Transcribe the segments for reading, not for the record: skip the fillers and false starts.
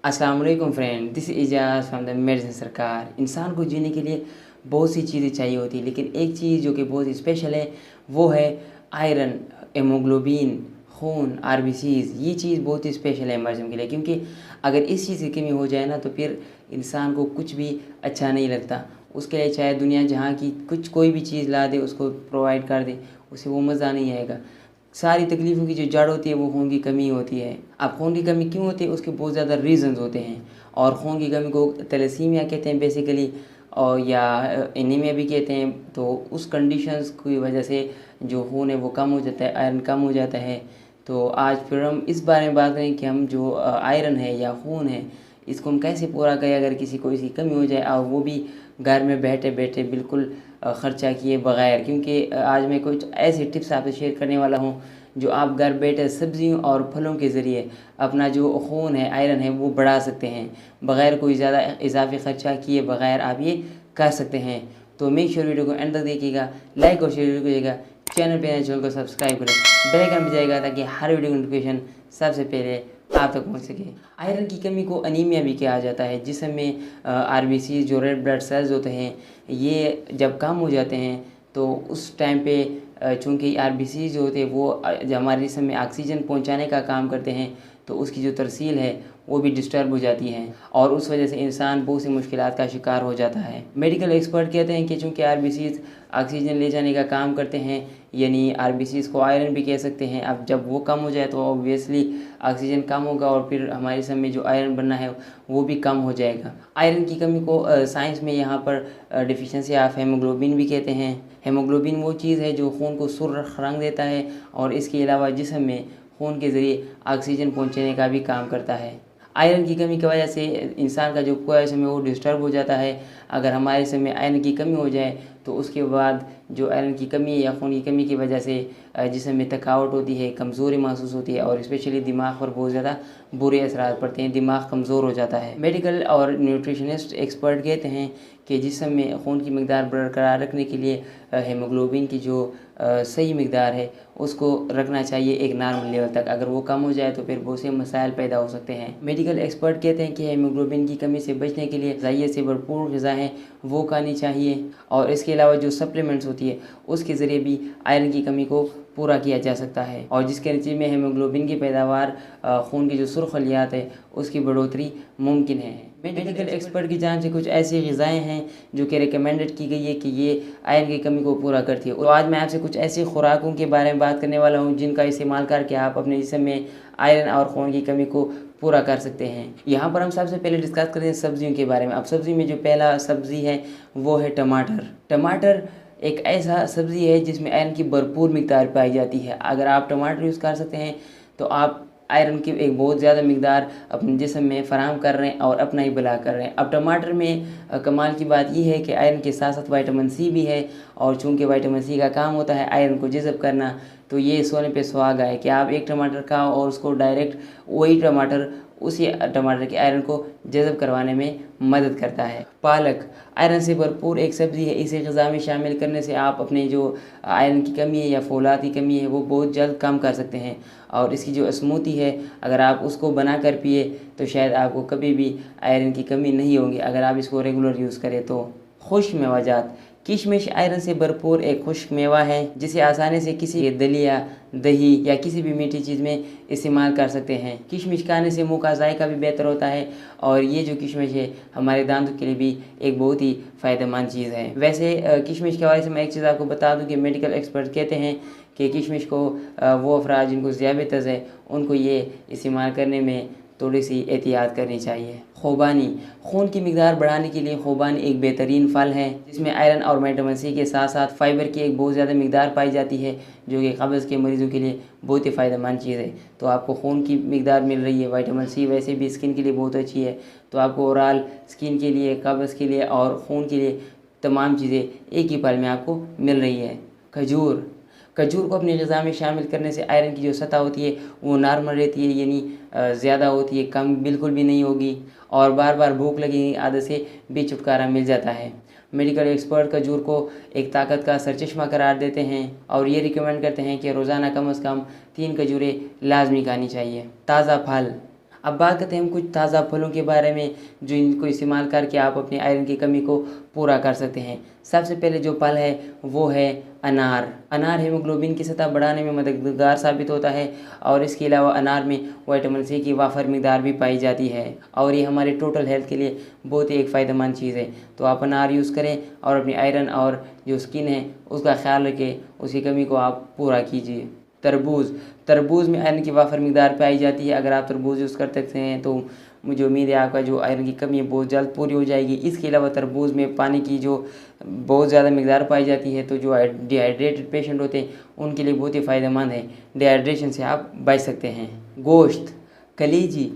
अस्सलाम वालेकुम friend, this is Ejaz from the medicine सरकार। इंसान को जीने के लिए बहुत सी चीज़ें चाहिए होती है, लेकिन एक चीज़ जो कि बहुत स्पेशल है वो है आयरन, हेमोग्लोबिन, खून, आरबीसीज़। ये चीज़ बहुत ही स्पेशल है हमारे जिस्म के लिए, क्योंकि अगर इस चीज़ की कमी हो जाए ना तो फिर इंसान को कुछ भी अच्छा नहीं लगता। उसके लिए चाहे दुनिया जहाँ की कोई भी चीज़ ला दे, उसको प्रोवाइड कर दे, उसे वो मज़ा नहीं आएगा। सारी तकलीफ़ों की जो जड़ होती है वो खून की कमी होती है। अब खून की कमी क्यों होती है, उसके बहुत ज़्यादा रीज़न्स होते हैं। और खून की कमी को थैलेसीमिया कहते हैं बेसिकली, और या एनीमिया भी कहते हैं। तो उस कंडीशंस की वजह से जो खून है वो कम हो जाता है, आयरन कम हो जाता है। तो आज फिर हम इस बारे में बात करें कि हम जो आयरन है या खून है, इसको हम कैसे पूरा करें अगर किसी को इसकी कमी हो जाए, और वो भी घर में बैठे बैठे बिल्कुल ख़र्चा किए बगैर। क्योंकि आज मैं कुछ ऐसी टिप्स आपसे शेयर करने वाला हूँ जो आप घर बैठे सब्जियों और फलों के ज़रिए अपना जो खून है, आयरन है, वो बढ़ा सकते हैं। बग़ैर कोई ज़्यादा इजाफी ख़र्चा किए बगैर आप ये कर सकते हैं। तो मेक श्योर वीडियो को एंड तक देखिएगा, लाइक और शेयर कीजिएगा, चैनल को सब्सक्राइब करें, बेल आइकन बजाइएगा ताकि हर वीडियो की नोटिफिकेशन सबसे पहले आप तक पहुंच सके। आयरन की कमी को अनीमिया भी कहा जाता है, जिसमें आरबीसी जो रेड ब्लड सेल्स होते हैं, ये जब कम हो जाते हैं तो उस टाइम पे चूँकि आरबीसी जो होते हैं वो जब हमारे जिस्म में ऑक्सीजन पहुंचाने का काम करते हैं, तो उसकी जो तरसील है वो भी डिस्टर्ब हो जाती है, और उस वजह से इंसान बहुत सी मुश्किलात का शिकार हो जाता है। मेडिकल एक्सपर्ट कहते हैं कि चूँकि आरबीसीज़ ऑक्सीजन ले जाने का काम करते हैं, यानी आरबीसीज़ को आयरन भी कह सकते हैं। अब जब वो कम हो जाए तो ऑब्वियसली ऑक्सीजन कम होगा, और फिर हमारे जिस्म में जो आयरन बनना है वो भी कम हो जाएगा। आयरन की कमी को साइंस में यहाँ पर डिफिशिएंसी ऑफ हेमोग्लोबिन भी कहते हैं। हेमोग्लोबिन वो चीज़ है जो खून को सुर्ख रंग देता है, और इसके अलावा जिस्म में खून के ज़रिए ऑक्सीजन पहुँचाने का भी काम करता है। आयरन की कमी की वजह से इंसान का जो पूरा जिस्म है वो डिस्टर्ब हो जाता है। अगर हमारे जिस्म में आयरन की कमी हो जाए तो उसके बाद जो आयरन की कमी या खून की कमी की वजह से जिस्म में थकावट होती है, कमज़ोरी महसूस होती है, और स्पेशली दिमाग पर बहुत ज़्यादा बुरे असरात पड़ते हैं, दिमाग कमज़ोर हो जाता है। मेडिकल और न्यूट्रिशनिस्ट एक्सपर्ट कहते हैं कि जिस्म में खून की मकदार बरकरार रखने के लिए हेमोग्लोबिन की जो सही मकदार है उसको रखना चाहिए एक नॉर्मल लेवल तक। अगर वो कम हो जाए तो फिर बहुत से मसाइल पैदा हो सकते हैं। मेडिकल एक्सपर्ट कहते हैं कि हेमोग्लोबिन की कमी से बचने के लिए ग़िज़ाइयत से भरपूर ग़िज़ा हैं वो खानी चाहिए, और इसके अलावा जो सप्लीमेंट्स होती है उसके ज़रिए भी आयरन की कमी को पूरा किया जा सकता है, और जिसके नतीजे में हेमोग्लोबिन की पैदावार, खून की जो सुर्ख खलियात है उसकी बढ़ोतरी मुमकिन है। मेडिकल एक्सपर्ट की जान से कुछ ऐसी ग़िज़ाएँ हैं जो कि रिकमेंडेड की गई है कि ये आयरन की कमी को पूरा करती है। तो आज मैं आपसे कुछ ऐसी खुराकों के बारे में बात करने वाला हूँ जिनका इस्तेमाल करके आप अपने जिस्म में आयरन और खून की कमी को पूरा कर सकते हैं। यहाँ पर हम सबसे पहले डिस्कस करते हैं सब्जियों के बारे में। अब सब्ज़ी में जो पहला सब्ज़ी है वो है टमाटर। टमाटर एक ऐसा सब्ज़ी है जिसमें आयरन की भरपूर मिकदार पाई जाती है। अगर आप टमाटर यूज़ कर सकते हैं तो आप आयरन की एक बहुत ज़्यादा मिकदार अपने जिस्म में फ़राहम कर रहे हैं और अपना ही भला कर रहे हैं। अब टमाटर में कमाल की बात यह है कि आयरन के साथ साथ विटामिन सी भी है, और चूँकि विटामिन सी का काम होता है आयरन को जज़ब करना, तो ये सोने पे सुहागा है कि आप एक टमाटर खाओ और उसको डायरेक्ट वही टमाटर उसी टमाटर के आयरन को जज़ब करवाने में मदद करता है। पालक आयरन से भरपूर एक सब्ज़ी है। इसे ग़िज़ा में शामिल करने से आप अपने जो आयरन की कमी है या फोलात की कमी है वो बहुत जल्द कम कर सकते हैं, और इसकी जो स्मूथी है अगर आप उसको बना कर पिए तो शायद आपको कभी भी आयरन की कमी नहीं होगी अगर आप इसको रेगुलर यूज़ करें तो। खुश्क मेवाजात किशमिश आयरन से भरपूर एक खुश्क मेवा है जिसे आसानी से किसी दलिया, दही या किसी भी मीठी चीज़ में इस्तेमाल कर सकते हैं। किशमिश खाने से मुंह का जायका भी बेहतर होता है, और ये जो किशमिश है हमारे दांतों के लिए भी एक बहुत ही फ़ायदेमंद चीज़ है। वैसे किशमिश के हवाले से मैं एक चीज़ आपको बता दूं कि मेडिकल एक्सपर्ट कहते हैं कि किशमिश को वो अफराद जिनको ज़ियाबेतस है उनको ये इस्तेमाल करने में थोड़ी सी एहतियात करनी चाहिए। ख़ुबानी खून की मिकदार बढ़ाने के लिए ख़ुबानी एक बेहतरीन फल है जिसमें आयरन और विटामिन सी के साथ साथ फाइबर की एक बहुत ज़्यादा मिकदार पाई जाती है, जो कि कब्ज़ के मरीज़ों के लिए बहुत ही फ़ायदेमंद चीज़ है। तो आपको खून की मिकदार मिल रही है, विटामिन सी वैसे भी स्किन के लिए बहुत अच्छी है, तो आपको ओवरऑल स्किन के लिए, कब्ज़ के लिए और खून के लिए तमाम चीज़ें एक ही फल में आपको मिल रही है। खजूर खजूर को अपनी ग़िज़ा में शामिल करने से आयरन की जो सतह होती है वो नॉर्मल रहती है, यानी ज़्यादा होती है, कम बिल्कुल भी नहीं होगी, और बार बार भूख लगी आदत से भी छुटकारा मिल जाता है। मेडिकल एक्सपर्ट खजूर को एक ताकत का सरचश्मा करार देते हैं, और ये रिकमेंड करते हैं कि रोज़ाना कम से कम 3 खजूरें लाजमी खानी चाहिए। ताज़ा फल अब बात करते हैं हम कुछ ताज़ा फलों के बारे में जो इनको इस्तेमाल करके आप अपनी आयरन की कमी को पूरा कर सकते हैं। सबसे पहले जो फल है वो है अनार। अनार हीमोग्लोबिन की सतह बढ़ाने में मददगार साबित होता है और इसके अलावा अनार में विटामिन सी की वाफर मिकदार भी पाई जाती है और ये हमारे टोटल हेल्थ के लिए बहुत ही एक फ़ायदेमंद चीज़ है। तो आप अनार यूज़ करें और अपनी आयरन और जो स्किन है उसका ख्याल रखें, उसकी कमी को आप पूरा कीजिए। तरबूज़ में आयरन की वाफर मिकदार पाई जाती है। अगर आप तरबूज़ यूज़ कर सकते हैं तो मुझे उम्मीद है आपका जो आयरन की कमी है बहुत जल्द पूरी हो जाएगी। इसके अलावा तरबूज़ में पानी की जो बहुत ज़्यादा मिकदार पाई जाती है तो जो डिहाइड्रेटेड पेशेंट होते हैं उनके लिए बहुत ही फ़ायदेमंद है। डिहाइड्रेशन से आप बच सकते हैं। गोश्त, कलेजी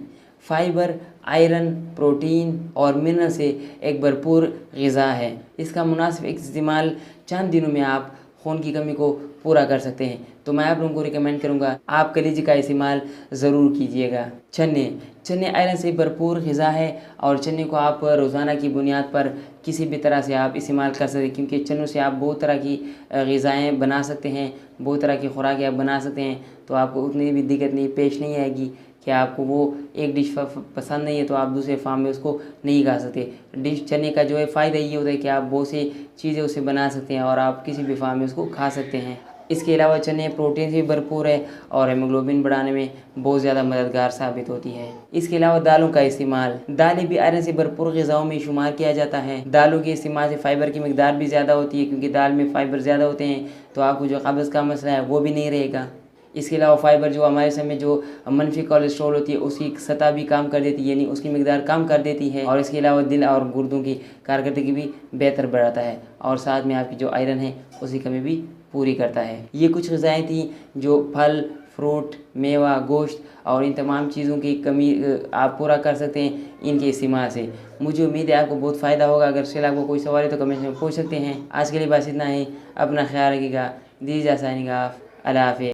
फाइबर, आयरन, प्रोटीन और मिनरल से एक भरपूर ग़िज़ा है। इसका मुनासिब इस्तेमाल चंद दिनों में आप खून की कमी को पूरा कर सकते हैं। तो मैं आप लोगों को रिकमेंड करूंगा आप कलेजी का इस्तेमाल ज़रूर कीजिएगा। चने आयरन से भरपूर ग़िज़ा है और चने को आप रोज़ाना की बुनियाद पर किसी भी तरह से आप इस्तेमाल कर सकते हैं, क्योंकि चनों से आप बहुत तरह की ग़िज़ाएँ बना सकते हैं, बहुत तरह की खुराकें आप बना सकते हैं। तो आपको उतनी भी दिक्कत नहीं पेश नहीं आएगी कि आपको वो एक डिश पसंद नहीं है तो आप दूसरे फार्म में उसको नहीं खा सकते। डिश चने का जो है फ़ायदा ये होता है कि आप बहुत सी चीज़ें उसे बना सकते हैं और आप किसी भी फार्म में उसको खा सकते हैं। इसके अलावा चने प्रोटीन से भरपूर है और हीमोग्लोबिन बढ़ाने में बहुत ज़्यादा मददगार साबित होती है। इसके अलावा दालों का इस्तेमाल, दालें भी आयरन से भरपूर ग़िज़ाओं में शुमार किया जाता है। दालों के इस्तेमाल से फ़ाइबर की मिकदार भी ज़्यादा होती है, क्योंकि दाल में फ़ाइबर ज़्यादा होते हैं तो आपको जो कब्ज़ का मसला है वो भी नहीं रहेगा। इसके अलावा फ़ाइबर जो हमारे समय जो मनफी कोलेस्ट्रॉल होती है उसकी सतह भी कम कर देती है, यानी उसकी मिकदार कम कर देती है और इसके अलावा दिल और गुर्दों की कारकर्दगी भी बेहतर बढ़ाता है और साथ में आपकी जो आयरन है उसकी कमी भी पूरी करता है। ये कुछ ग़िज़ाएँ थी जो फल, फ्रूट, मेवा, गोश्त और इन तमाम चीज़ों की कमी आप पूरा कर सकते हैं इनके इस्तेमाल से। मुझे उम्मीद है आपको बहुत फ़ायदा होगा। अगर इससे आपको कोई सवाल है तो कमेंट में पूछ सकते हैं। आज के लिए बस इतना ही। अपना ख्याल रखिएगा। दीजिए साइनिंग ऑफ। अल्लाह हाफ़िज़।